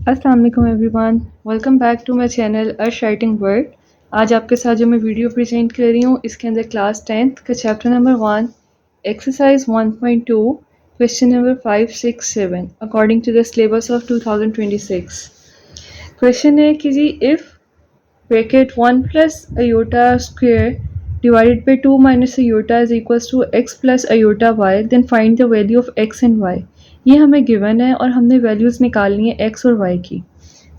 अस्सलाम वालेकुम everyone, welcome back to my channel Arsh writing word. आज आपके साथ जो मैं वीडियो प्रेजेंट कर रही हूँ इसके अंदर क्लास 10th का chapter number 1 exercise 1.2 question number 5, 6, 7 according to the syllabus of 2026। Question है कि जी if bracket 1 plus iota square divided by 2 minus iota is equals to x plus iota y, then find the value of x and y। ये हमें given है और हमने values निकालनी है x और y की।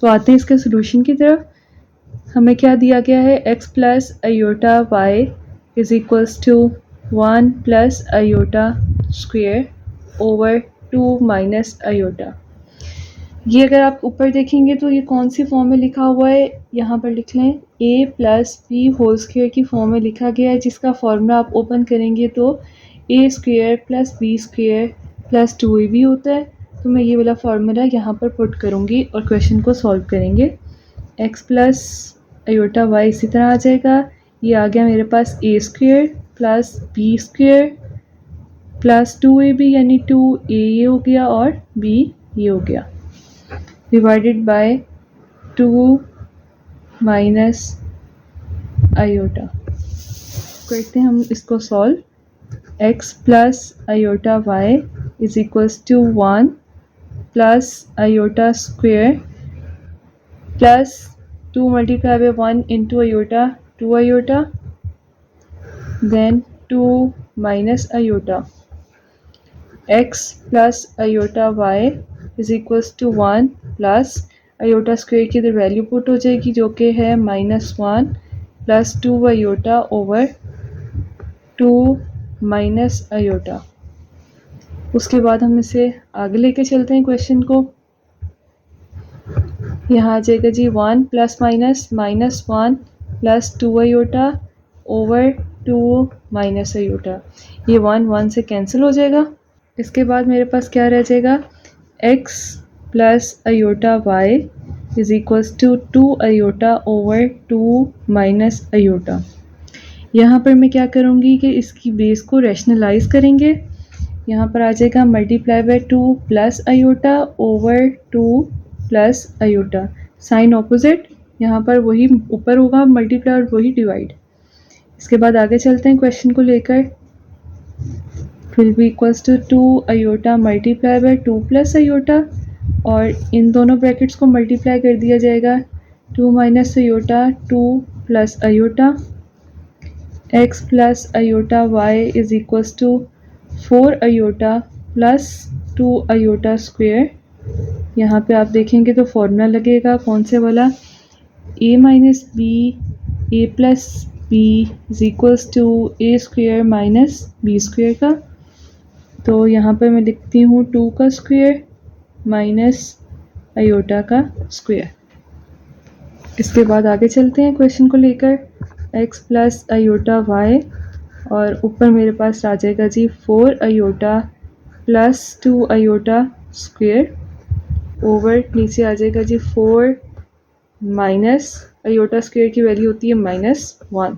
तो आते हैं इसके सोल्यूशन की तरफ। हमें क्या दिया गया है, x plus iota y is equals to 1 plus iota square over 2 minus iota. ये अगर आप ऊपर देखेंगे तो ये कौन सी फॉर्म में लिखा हुआ है, यहाँ पर लिख लें a plus B whole square की फॉर्म में लिखा गया है, जिसका फॉर्मूला आप ओपन करेंगे तो a square plus B square plus 2ab होता है। तो मैं ये वाला फार्मूला यहाँ पर पुट करूँगी और क्वेश्चन को सॉल्व करेंगे। x प्लस अयोटा y इसी तरह आ जाएगा। ये आ गया मेरे पास a square plus B square plus 2ab यानी 2a ये हो गया और b ये हो गया, डिवाइडेड बाय 2 माइनस अयोटा। करते हैं हम इसको solve. x plus iota y is equals to 1 plus iota square plus 2 multiply by 1 into iota 2 iota then 2 minus iota. x plus iota y is equals to 1 plus iota square की इधर value put हो जाएगी जो कि है -1 plus 2 iota over 2 minus iota. उसके बाद हम इसे आगे लेके चलते हैं क्वेश्चन को। यहाँ आ जाएगा जी 1 plus minus -1 plus 2 iota over 2 minus iota. ये 1 से कैंसिल हो जाएगा। इसके बाद मेरे पास क्या रह जाएगा, x plus iota y is equals to 2 iota over 2 minus iota. यहाँ पर मैं क्या करूँगी कि इसकी बेस को रैशनलाइज करेंगे। यहाँ पर आ जाएगा multiply by 2 plus iota over 2 plus iota. Sign opposite, यहाँ पर वही ऊपर होगा मल्टीप्लाई और वही डिवाइड। इसके बाद आगे चलते हैं क्वेश्चन को लेकर। Will be equals to 2 iota multiply by 2 plus iota और इन दोनों ब्रैकेट्स को मल्टीप्लाई कर दिया जाएगा। 2 minus iota 2 plus iota. x plus iota y is equals to 4 iota plus 2 iota square. यहाँ पे आप देखेंगे तो फॉर्मूला लगेगा कौन से वाला, a minus B A plus B is equals to A square minus B square का। तो यहाँ पर मैं लिखती हूँ 2 का स्क्वेयर माइनस अयोटा का स्क्वेयर। इसके बाद आगे चलते हैं क्वेश्चन को लेकर। x प्लस अयोटा y और ऊपर मेरे पास आ जाएगा जी 4 iota plus 2 iota square over नीचे आ जाएगा जी 4 माइनस अयोटा स्क्वेयर की वैल्यू होती है -1।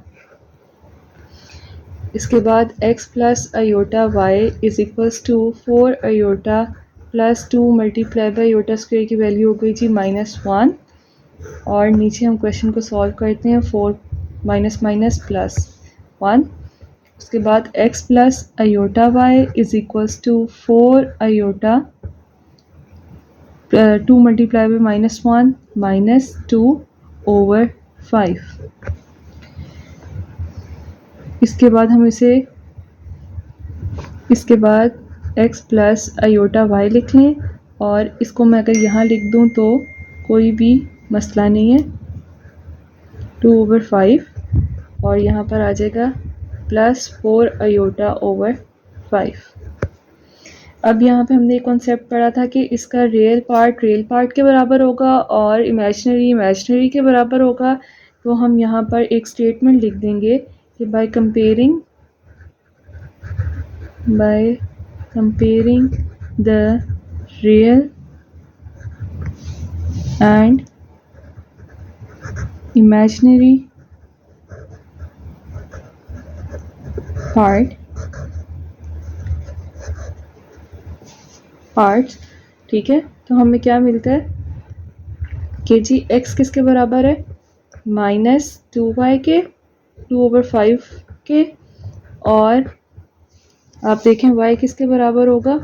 इसके बाद x plus iota y is equals to 4 iota plus 2 multiply by iota square की वैल्यू हो गई जी -1 और नीचे हम क्वेश्चन को सॉल्व करते हैं। 4 माइनस माइनस प्लस 1। उसके बाद x plus iota y is equals to 4 iota 2 multiply by -1 -2 over 5। इसके बाद हम इसके बाद x प्लस अयोटा y लिख लें और इसको मैं अगर यहाँ लिख दूँ तो कोई भी मसला नहीं है, 2 ओवर 5 और यहाँ पर आ जाएगा प्लस 4 अयोटा ओवर 5। अब यहाँ पे हमने एक कॉन्सेप्ट पढ़ा था कि इसका रियल पार्ट के बराबर होगा और इमेजिनरी के बराबर होगा। तो हम यहाँ पर एक स्टेटमेंट लिख देंगे कि bye comparing the real and imaginary parts, ठीक है। तो हमें क्या मिलता है, कि जी x किसके बराबर है, -2y के 2/5 के, और आप देखें y किसके बराबर होगा,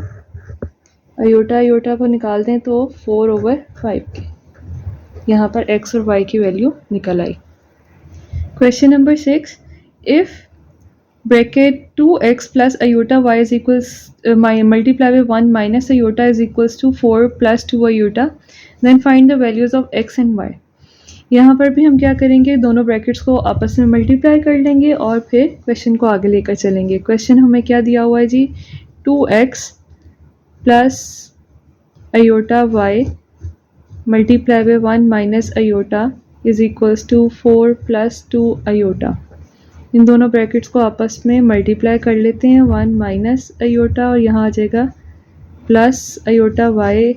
आयोटा आयोटा को निकाल दें तो 4/5 के। यहाँ पर x और y की वैल्यू निकल आई। Question number 6, if bracket 2x plus iota y is equals multiply by 1 minus iota is equals to 4 plus 2 iota, then find the values of x and y। यहाँ पर भी हम क्या करेंगे, दोनों ब्रैकेट्स को आपस में मल्टीप्लाई कर लेंगे और फिर क्वेश्चन को आगे लेकर चलेंगे। क्वेश्चन हमें क्या दिया हुआ है जी, 2x plus iota y multiply by 1 minus iota is equals to 4 plus 2 iota. इन दोनों ब्रैकेट्स को आपस में मल्टीप्लाई कर लेते हैं, 1 माइनस आयोटा और यहाँ आ जाएगा plus iota y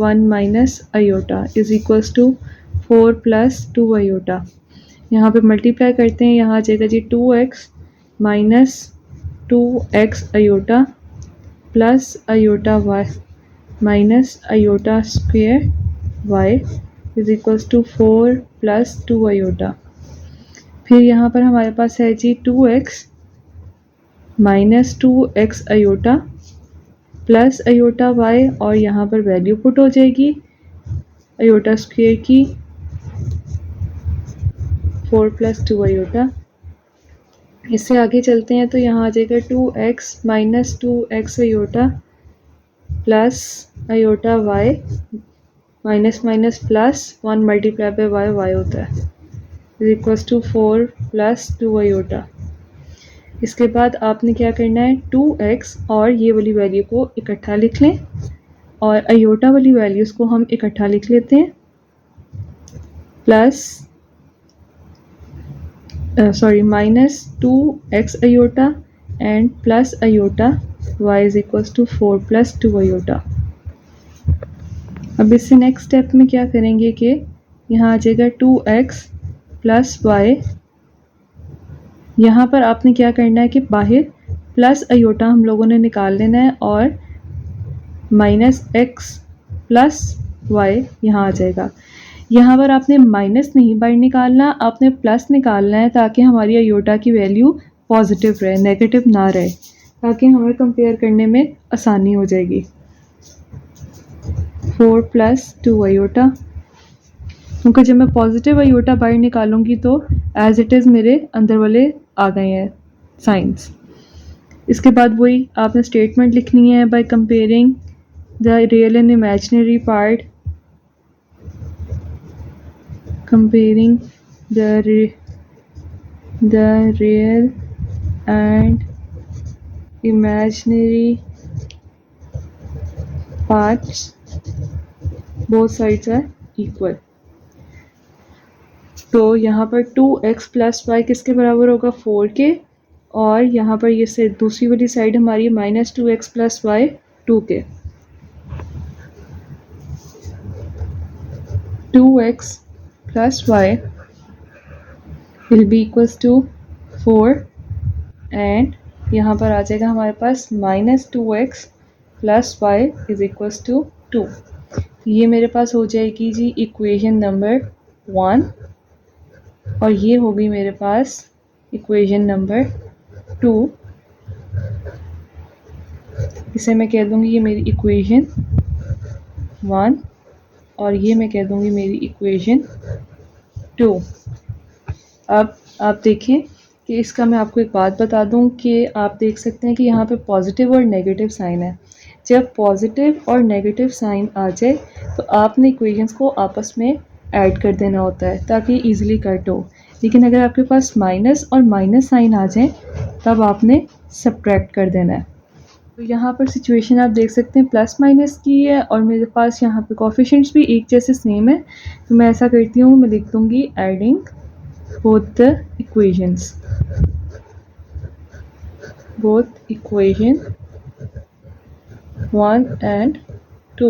1 minus iota is equals to 4 plus 2 iota. यहाँ पे मल्टीप्लाई करते हैं, यहाँ आ जाएगा जी 2x minus 2x iota plus iota y minus iota square y is equals to 4 plus 2 iota. फिर यहाँ पर हमारे पास है जी 2x minus 2x iota plus iota y, और यहाँ पर वैल्यू पुट हो जाएगी आयोटा स्क्वेयर की 4 प्लस 2 आयोटा। इससे आगे चलते हैं तो यहाँ आ जाएगा 2x minus 2x iota plus iota y minus minus plus 1 multiply by y होता है is equals to 4 plus 2 iota. इसके बाद आपने क्या करना है, 2x और ये वाली वैल्यू को इकट्ठा लिख लें और आयोटा वाली वैल्यूज़ को हम इकट्ठा लिख लेते हैं, plus minus 2x iota and plus iota y is equals to 4 plus 2 iota. अब इससे नेक्स्ट स्टेप में क्या करेंगे कि यहाँ आ जाएगा 2x प्लस y, यहाँ पर आपने क्या करना है कि बाहर प्लस आयोटा हम लोगों ने निकाल लेना है और माइनस x प्लस y यहाँ आ जाएगा। यहाँ पर आपने माइनस नहीं बाहर निकालना, आपने प्लस निकालना है ताकि हमारी आयोटा की वैल्यू पॉजिटिव रहे, नेगेटिव ना रहे, ताकि हमें कंपेयर करने में आसानी हो जाएगी। 4 प्लस 2 आयोटा, क्योंकि जब मैं पॉजिटिव आयोटा बाहर निकालूंगी तो एज इट इज़ मेरे अंदर वाले आ गए हैं साइंस। इसके बाद वही आपने स्टेटमेंट लिखनी है, by comparing the real and imaginary part, comparing the real and imaginary parts both sides are equal. तो यहाँ पर 2x प्लस वाई किसके बराबर होगा, 4 के, और यहाँ पर ये से दूसरी वाली साइड हमारी माइनस 2x प्लस वाई 2 के। 2x plus Y will be equals to 4 and यहाँ पर आ जाएगा हमारे पास minus 2x plus Y is equals to 2। ये मेरे पास हो जाएगी जी इक्वेशन नंबर 1 और ये होगी मेरे पास इक्वेशन नंबर 2। इसे मैं कह दूंगी ये मेरी इक्वेशन 1 और ये मैं कह दूंगी मेरी इक्वेशन 2। अब आप देखें कि इसका मैं आपको एक बात बता दूं कि आप देख सकते हैं कि यहाँ पे पॉजिटिव और नेगेटिव साइन है। जब पॉजिटिव और नेगेटिव साइन आ जाए तो आपने इक्वेशंस को आपस में ऐड कर देना होता है ताकि इजीली कट हो, लेकिन अगर आपके पास माइनस और माइनस साइन आ जाए तब आपने सब्ट्रैक्ट कर देना है। तो यहाँ पर सिचुएशन आप देख सकते हैं प्लस माइनस की है और मेरे पास यहाँ पे कोफिशिएंट्स भी एक जैसे सेम है, तो मैं ऐसा करती हूँ, मैं लिख दूँगी adding both the equations, both equation 1 and 2।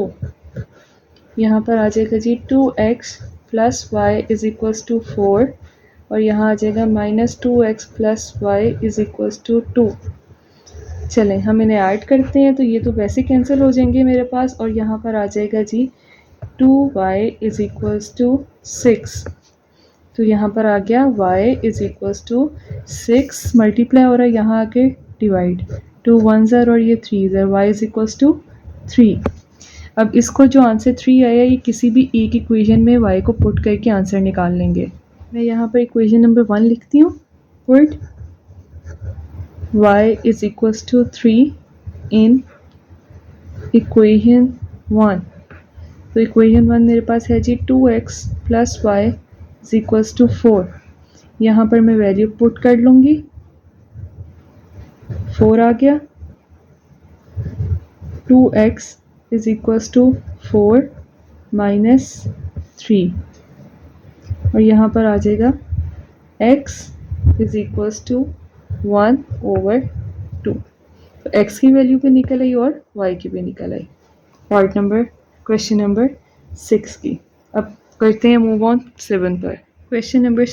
यहाँ पर आ जाएगा जी 2x plus Y is equals to 4 और यहाँ आ जाएगा minus 2x plus Y is equals to 2। चलें हम इन्हें ऐड करते हैं तो ये तो वैसे कैंसिल हो जाएंगे मेरे पास और यहाँ पर आ जाएगा जी 2y इज इक्वल्स टू 6। तो यहाँ पर आ गया y is equals to 6 multiply हो रहा है, यहाँ आके डिवाइड, 2 1 ज़र और ये 3 ज़र, y इज इक्वल्स टू 3। अब इसको जो आंसर 3 आया, ये किसी भी एक इक्वेशन में y को पुट करके आंसर निकाल लेंगे। मैं यहाँ पर इक्वेशन नंबर 1 लिखती हूँ। Put y is equals to 3 in equation 1। तो इक्वेशन 1 मेरे पास है जी 2x plus Y is equals to 4। यहाँ पर मैं वैल्यू पुट कर लूँगी, 4 आ गया, 2x is equals to 4 minus 3, और यहाँ पर आ जाएगा x इज इक्वल्स टू 1/2। तो x की वैल्यू भी निकल आई और y की भी निकल आई। पार्ट नंबर क्वेश्चन नंबर 6 की। अब करते हैं मूव ऑन 7 पर। क्वेश्चन नंबर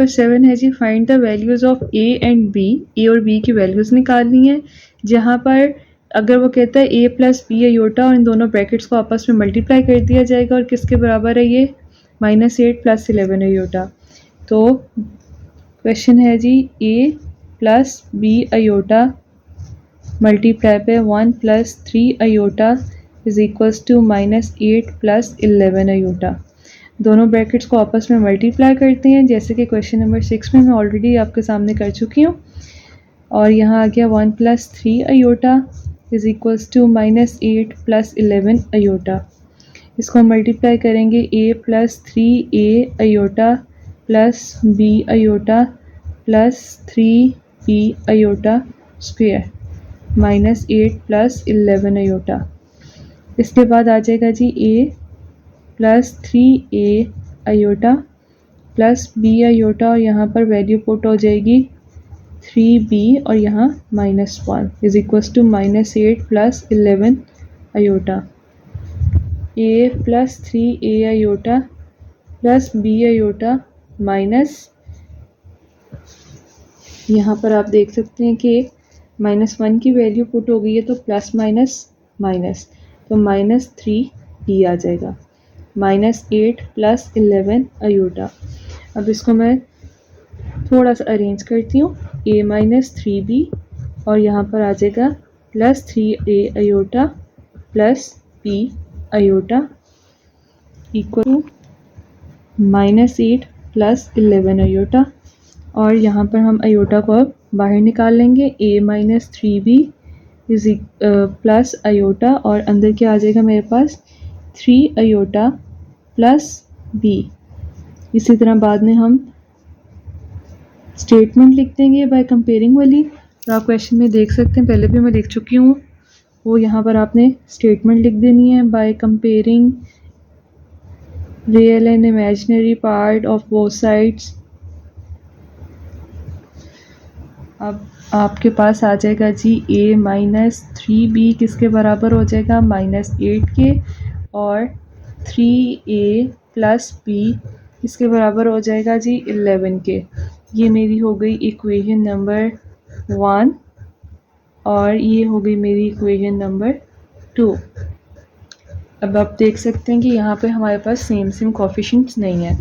7 है जी find the values of a and b। a और b की वैल्यूज़ निकालनी है, जहाँ पर अगर वो कहता है a प्लस बी आयोटा और इन दोनों ब्रैकेट्स को आपस में मल्टीप्लाई कर दिया जाएगा, और किसके बराबर है ये, -8 प्लस 11 आयोटा। तो क्वेश्चन है जी a plus B iota multiply पे 1 plus 3 iota is equals to -8 plus 11 iota. दोनों ब्रैकेट्स को आपस में मल्टीप्लाई करते हैं, जैसे कि क्वेश्चन नंबर 6 में मैं ऑलरेडी आपके सामने कर चुकी हूँ। और यहाँ आ गया 1 plus 3 iota is equals to -8 plus 11 iota. इसको मल्टीप्लाई करेंगे a plus 3a iota plus b iota plus 3b iota square -8 plus 11 iota. इसके बाद आ जाएगा जी a plus 3a iota plus b iota, और यहाँ पर वैल्यू पुट हो जाएगी 3b और यहाँ -1 is equals to -8 plus 11 iota. a plus 3a iota plus b iota minus, यहाँ पर आप देख सकते हैं कि -1 की वैल्यू पुट हो गई है, तो प्लस माइनस माइनस, तो -3b आ जाएगा, -8 प्लस 11 आयोटा। अब इसको मैं थोड़ा सा अरेंज करती हूँ, a माइनस 3b और यहाँ पर आ जाएगा plus 3a iota plus b iota equal to -8 plus 11 iota. और यहाँ पर हम आयोटा को अब बाहर निकाल लेंगे, a minus 3b is plus iota, और अंदर क्या आ जाएगा मेरे पास 3 आयोटा प्लस b। इसी तरह बाद में हम स्टेटमेंट लिख देंगे बाय कंपेयरिंग वाली, और आप क्वेश्चन में देख सकते हैं, पहले भी मैं लिख चुकी हूँ, वो यहाँ पर आपने स्टेटमेंट लिख देनी है by comparing real and imaginary part of both sides. अब आपके पास आ जाएगा जी a माइनस 3b किसके बराबर हो जाएगा, -8 के, और 3a प्लस b किसके बराबर हो जाएगा जी 11 के। ये मेरी हो गई इक्वेशन नंबर 1 और ये हो गई मेरी इक्वेशन नंबर 2। अब आप देख सकते हैं कि यहाँ पे हमारे पास सेम कोफिशिएंट्स नहीं है,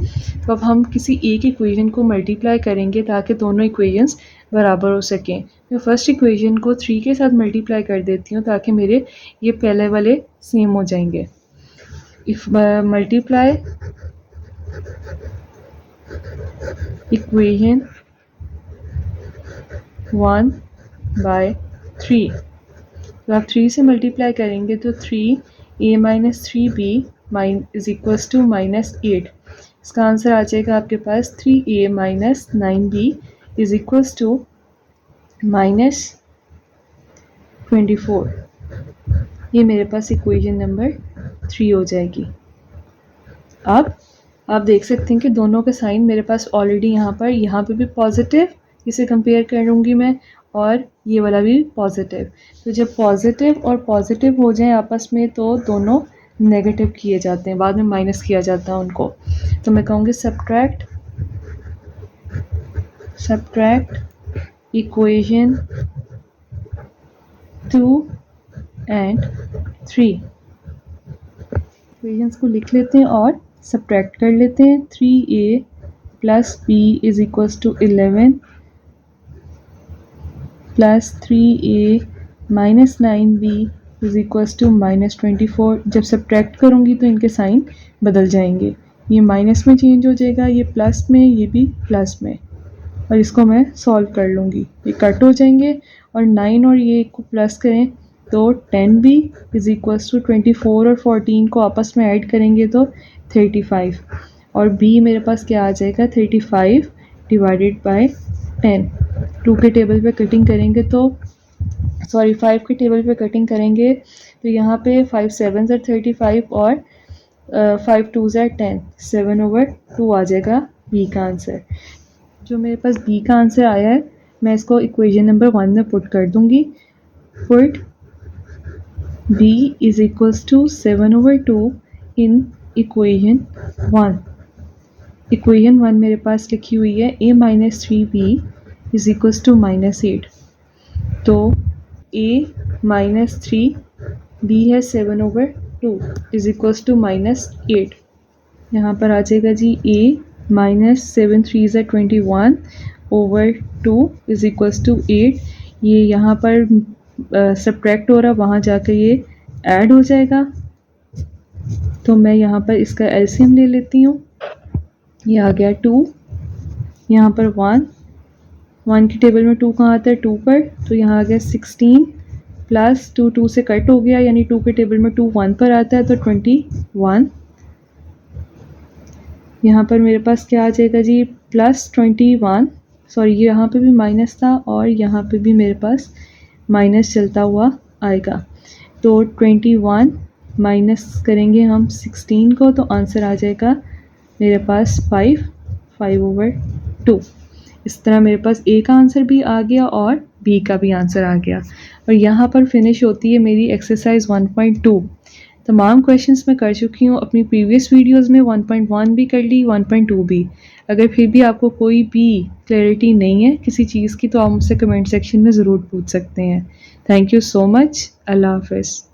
तो अब हम किसी एक इक्वेशन को मल्टीप्लाई करेंगे ताकि दोनों इक्वेशंस बराबर हो सकें। मैं फर्स्ट इक्वेशन को 3 के साथ मल्टीप्लाई कर देती हूँ ताकि मेरे ये पहले वाले सेम हो जाएंगे। इफ मल्टीप्लाई इक्वेशन 1 बाय 3, तो आप 3 से मल्टीप्लाई करेंगे तो 3a minus 3b is equals to -8। इसका आंसर आ जाएगा आपके पास 3a minus 9b is equals to -24। ये मेरे पास इक्वेशन नंबर 3 हो जाएगी। अब आप देख सकते हैं कि दोनों के साइन मेरे पास ऑलरेडी यहाँ पे भी पॉजिटिव, इसे कंपेयर करूँगी मैं, और ये वाला भी पॉजिटिव। तो जब पॉजिटिव और पॉजिटिव हो जाएं आपस में तो दोनों नेगेटिव किए जाते हैं, बाद में माइनस किया जाता है उनको। तो मैं कहूँगी सब्ट्रैक्ट इक्वेशन 2 and 3। इक्वेशंस को लिख लेते हैं और सब्ट्रैक्ट कर लेते हैं। 3a plus b is equals to 11 plus 3a minus 9b is equals to minus 24। जब सब्ट्रैक्ट करूँगी तो इनके साइन बदल जाएंगे, ये माइनस में चेंज हो जाएगा, ये प्लस में, ये भी प्लस में, और इसको मैं सॉल्व कर लूँगी, ये कट हो जाएंगे और 9 और ये को प्लस करें तो 10b इज इक्वल्स टू 24 और 14 को आपस में ऐड करेंगे तो 35 और b मेरे पास क्या आ जाएगा 35 डिवाइडेड बाय 10। 2 के टेबल पे कटिंग करेंगे तो 5 के टेबल पे कटिंग करेंगे तो यहाँ पे 5 7 are 35 और 5 2 are 10, 7/2 आ जाएगा b का आंसर। जो मेरे पास b का आंसर आया है मैं इसको इक्वेशन नंबर 1 में पुट कर दूंगी। Put b is equals to 7/2 in equation 1। Equation 1 मेरे पास लिखी हुई है a minus 3b is equals to minus 8। तो a माइनस 3b है 7/2 इज इक्वल्स टू माइनस 8। यहाँ पर आ जाएगा जी a minus 7 3 is 21/2 is equals to 8। ये यहाँ पर सब्ट्रैक्ट हो रहा, वहाँ जाकर ये ऐड हो जाएगा, तो मैं यहाँ पर इसका एलसीएम ले लेती हूँ। ये आ गया 2, यहाँ पर 1 की टेबल में 2 कहाँ आता है 2 पर, तो यहाँ आ गया 16 प्लस 2 2 से कट हो गया, यानी 2 के टेबल में 2 1 पर आता है तो 21। यहाँ पर मेरे पास क्या आ जाएगा जी प्लस 21, सॉरी यहाँ पे भी माइनस था और यहाँ पे भी मेरे पास माइनस चलता हुआ आएगा, तो 21 माइनस करेंगे हम 16 को तो आंसर आ जाएगा मेरे पास 5/2। इस तरह मेरे पास ए का आंसर भी आ गया और बी का भी आंसर आ गया। और यहाँ पर फिनिश होती है मेरी एक्सरसाइज 1.2। तमाम क्वेश्चंस मैं कर चुकी हूँ, अपनी प्रीवियस वीडियोस में 1.1 भी कर ली, 1.2 भी। अगर फिर भी आपको कोई भी क्लैरिटी नहीं है किसी चीज़ की तो आप मुझसे कमेंट सेक्शन में ज़रूर पूछ सकते हैं। Thank you so much. अल्लाह हाफ़िज़।